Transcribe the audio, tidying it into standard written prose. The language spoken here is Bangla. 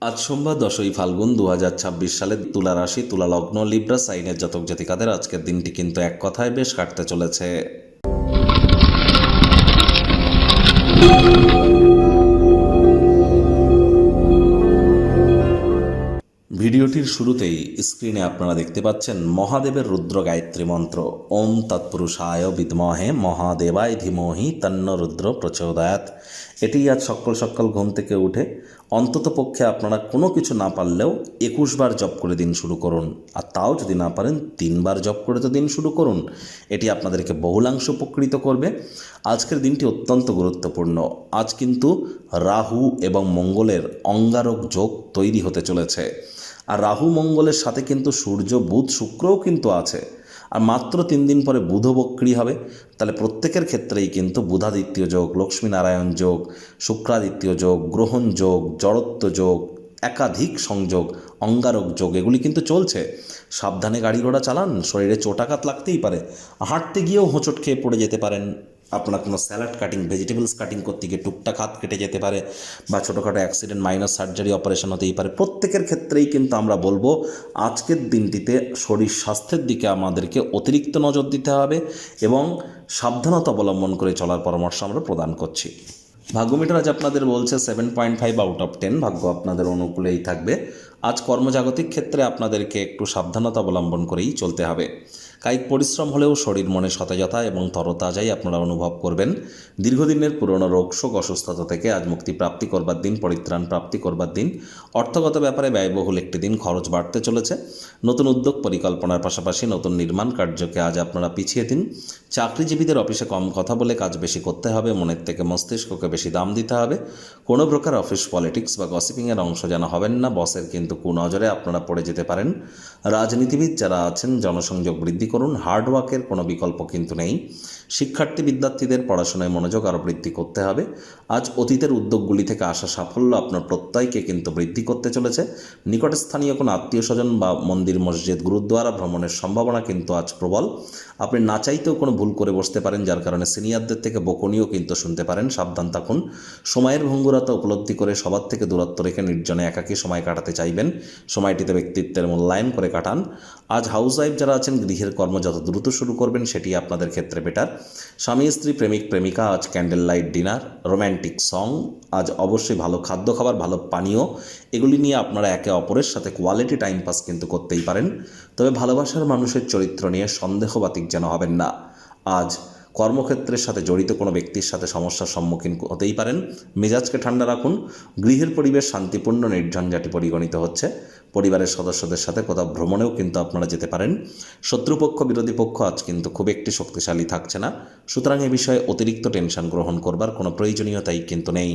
আজ সোমবার 10ই ফাল্গুন 2026 সালে তুলা রাশি তুলা লগ্ন লিব্রা সাইনের জাতক জাতিকাদের আজকের দিনটি কিন্তু এক কথায় বেশ কাটতে চলেছে। ভিডিওটির শুরুতেই স্ক্রিনে আপনারা দেখতে পাচ্ছেন মহাদেবের রুদ্র গায়ত্রী মন্ত্র ওম তৎপুরুষায় বিদ্মহে মহাদেবায় ধীমহি তন্ন রুদ্র প্রচোদয়াৎ। এটি আজ সকাল সকাল ঘুম থেকে উঠে অন্তত পক্ষে আপনারা কোনো কিছু না পারলেও 21 বার জপ করে দিন শুরু করুন, আর তাও যদি না পারেন 3 বার জপ করে তো দিন শুরু করুন। এটি আপনাদেরকে বহুলাংশ উপকৃত করবে। আজকের দিনটি অত্যন্ত গুরুত্বপূর্ণ। আজ কিন্তু রাহু এবং মঙ্গলের অঙ্গারক যোগ তৈরি হতে চলেছে, আর রাহু মঙ্গলের সাথে কিন্তু সূর্য বুধ শুক্রও কিন্তু আছে, আর মাত্র 3 দিন পরে বুধ বক্রী হবে। তাহলে প্রত্যেকের ক্ষেত্রেই কিন্তু বুধাদিত্য যোগ, লক্ষ্মীনারায়ণ যোগ, শুক্রাদিত্য যোগ, গ্রহণ যোগ, জড়ত্ব যোগ, একাধিক সংযোগ, অঙ্গারক যোগ এগুলি কিন্তু চলছে। সাবধানে গাড়ি ঘোড়া চালান, শরীরে চোটাঘাত লাগতেই পারে, হাঁটতে গিয়েও হোঁচট খেয়ে পড়ে যেতে পারেন। আপনার কোনো স্যালাড কাটিং, ভেজিটেবলস কাটিং করতে গিয়ে টুকটাক হাত কেটে যেতে পারে, বা ছোটোখাটো অ্যাক্সিডেন্ট, মাইনর সার্জারি, অপারেশন হতেই পারে। প্রত্যেকের ক্ষেত্রেই কিন্তু আমরা বলবো আজকের দিনটিতে শরীর স্বাস্থ্যের দিকে আমাদেরকে অতিরিক্ত নজর দিতে হবে এবং সাবধানতা অবলম্বন করে চলার পরামর্শ আমরা প্রদান করছি। ভাগ্যমিটার আজ আপনাদের বলছে 7.5 আউট অফ 10, ভাগ্য আপনাদের অনুকূলেই থাকবে। আজ কর্মজাগতিক ক্ষেত্রে আপনাদেরকে একটু সাবধানতা অবলম্বন করেই চলতে হবে। কায়িক পরিশ্রম হলেও শরীর মনে সতেজতা এবং তরতাজাই আপনারা অনুভব করবেন। দীর্ঘদিনের পুরনো রোগ শোক অসুস্থতা থেকে আজ মুক্তি প্রাপ্তি করবার দিন, পরিত্রাণ প্রাপ্তি করবার দিন। অর্থগত ব্যাপারে ব্যয়বহুল একটি দিন, খরচ বাড়তে চলেছে। নতুন উদ্যোগ পরিকল্পনার পাশাপাশি নতুন নির্মাণ কার্যকে আজ আপনারা পিছিয়ে দিন। চাকরিজীবীদের অফিসে কম কথা বলে কাজ বেশি করতে হবে, মনের থেকে মস্তিষ্ককে বেশি দাম দিতে হবে। কোনো প্রকার অফিস পলিটিক্স বা গসিপিংয়ের অংশ যেন হবেন না, বসের কিন্তু কুনজরে আপনারা পড়ে যেতে পারেন। রাজনীতিবিদ যারা আছেন জনসংযোগ বৃদ্ধি করুন, হার্ডওয়ার্কের কোনো বিকল্প কিন্তু নেই। শিক্ষার্থী বিদ্যার্থীদের পড়াশোনায় মনোযোগ আরও বৃদ্ধি করতে হবে। আজ অতীতের উদ্যোগগুলি থেকে আসা সাফল্য আপনার প্রত্যয়কে কিন্তু বৃদ্ধি করতে চলেছে। নিকটে স্থানীয় কোনো আত্মীয় স্বজন বা মন্দির মসজিদ গুরুদ্বারা ভ্রমণের সম্ভাবনা কিন্তু আজ প্রবল। আপনি না চাইতেও কোনো ভুল করে বসতে পারেন, যার কারণে সিনিয়রদের থেকে বকুনিও কিন্তু শুনতে পারেন। সাবধান থাকুন। সময়ের ভঙ্গুরতা উপলব্ধি করে সবার থেকে দূরত্ব রেখে নির্জনে একাকী সময় কাটাতে চাইবেন। সময়টিতে ব্যক্তিত্বের মূল্যায়ন করে কাটান। আজ হাউসওয়াইফ যারা আছেন গৃহের কর্ম যত দ্রুত শুরু করবেন সেটি আপনাদের ক্ষেত্রে বেটার। স্বামী স্ত্রী প্রেমিক প্রেমিকা আজ candle light dinner, romantic song, আজ অবশ্যই ভালো খাদ্য খাবার, ভালো পানীয়, এগুলি নিয়ে আপনারা একে অপরের সাথে কোয়ালিটি টাইম পাস কিন্তু করতেই পারেন। তবে ভালোবাসার মানুষের চরিত্র নিয়ে সন্দেহবাতিক যেন হবেন না। আজ কর্মক্ষেত্রের সাথে জড়িত কোনো ব্যক্তির সাথে সমস্যার সম্মুখীন হতেই পারেন। মেজাজকে ঠান্ডা রাখুন। গৃহের পরিবেশ শান্তিপূর্ণ নির্ঝঞ্ঝাটি পরিগণিত হচ্ছে। পরিবারের সদস্যদের সাথে কোথাও ভ্রমণেও কিন্তু আপনারা যেতে পারেন। শত্রুপক্ষ বিরোধী পক্ষ আজ কিন্তু খুব একটি শক্তিশালী থাকছে না, সুতরাং এ বিষয়ে অতিরিক্ত টেনশন গ্রহণ করবার কোনো প্রয়োজনীয়তাই কিন্তু নেই।